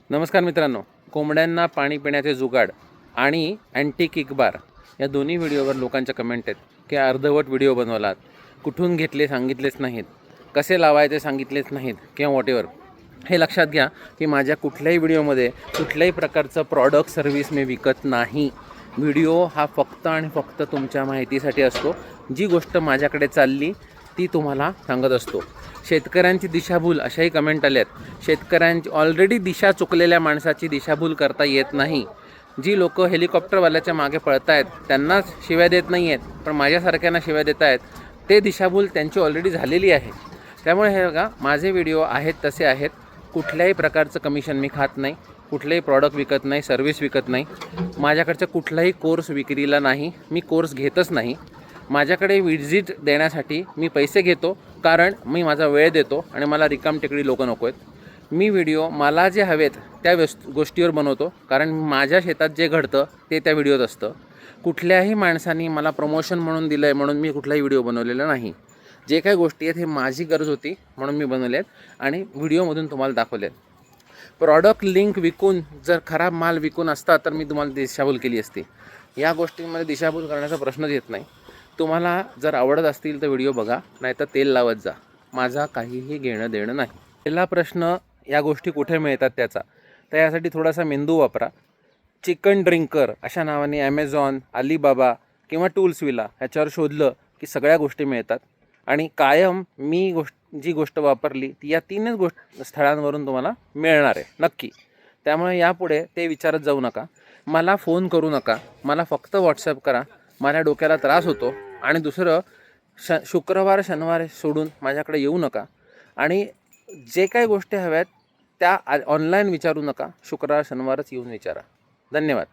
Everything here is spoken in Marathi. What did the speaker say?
नमस्कार मित्रांनो, कोंबड्यांना पाणी पिण्याचे जुगाड आणि अँटी किक बार या दोन्ही व्हिडिओवर लोकांच्या कमेंट आहेत की अर्धवट व्हिडिओ बनवलात, कुठून घेतले सांगितलेच नाहीत, कसे लावायचे सांगितलेच नाहीत किंवा वॉटेवर. हे लक्षात घ्या की माझ्या कुठल्याही व्हिडिओमध्ये कुठल्याही प्रकारचं प्रॉडक्ट सर्व्हिस मी विकत नाही. व्हिडिओ हा फक्त आणि फक्त तुमच्या माहितीसाठी असतो. जी गोष्ट माझ्याकडे चालली ती तुम्हाला सांगत असतो. शेतकऱ्यांची दिशाभूल अशाही कमेंट आल्यात. शेतकऱ्यांची ऑलरेडी दिशा चुकलेल्या माणसाची दिशाभूल करता येत नाही. जी लोक हेलिकॉप्टरवाल्याच्या मागे पळत आहेत त्यांनाच शिव्या देत नाही आहेत, पण माझ्यासारख्यांना शिव्या देत आहेत. ते दिशाभूल त्यांची ऑलरेडी झालेली आहे. त्यामुळे हे बघा, माझे व्हिडिओ आहेत तसे आहेत. कुठल्याही प्रकारचं कमिशन मी खात नाही, कुठलेही प्रॉडक्ट विकत नाही, सर्व्हिस विकत नाही. माझ्याकडचा कुठलाही कोर्स विक्रीला नाही, मी कोर्स घेतच नाही. माझ्याकडे विजिट देण्यासाठी मी पैसे घेतो, कारण मी माझा वेळ देतो आणि मला रिकामटेकडी लोक नको आहेत. मी व्हिडिओ मला जे हवेत त्या गोष्टीवर बनवतो, कारण माझ्या शेतात जे घडतं ते त्या व्हिडिओत असतं. कुठल्याही माणसांनी मला प्रमोशन म्हणून दिलं आहे म्हणून मी कुठलाही व्हिडिओ बनवलेला नाही. जे काही गोष्टी आहेत हे माझी गरज होती म्हणून मी बनवले आहेत आणि व्हिडिओमधून तुम्हाला दाखवले आहेत. प्रॉडक्ट लिंक विकून जर खराब माल विकून असता तर मी तुम्हाला दिशाभूल केली असती. या गोष्टींमध्ये दिशाभूल करण्याचा प्रश्नच येत नाही. तुम्हाला जर आवडत असतील तर व्हिडिओ बघा, नाहीतर तेल लावत जा. माझा काहीही घेणं देणं नाही. पहिला प्रश्न, या गोष्टी कुठे मिळतात त्याचा, तर यासाठी थोडासा मेंदू वापरा. चिकन ड्रिंकर अशा नावाने ॲमेझॉन, अलीबाबा किंवा टूल्सविला ह्याच्यावर शोधलं की सगळ्या गोष्टी मिळतात. आणि कायम मी जी गोष्ट वापरली ती या तीनच स्थळांवरून तुम्हाला मिळणार आहे नक्की. त्यामुळे यापुढे ते विचारत जाऊ नका. मला फोन करू नका, मला फक्त व्हॉट्सअप करा. माझ्या डोक्याला त्रास होतो. आणि दुसरं, शुक्रवार शनिवार सोडून माझ्याकडे येऊ नका. आणि जे काही गोष्टी हव्यात त्या ऑनलाईन विचारू नका, शुक्रवार शनिवारच येऊन विचारा. धन्यवाद.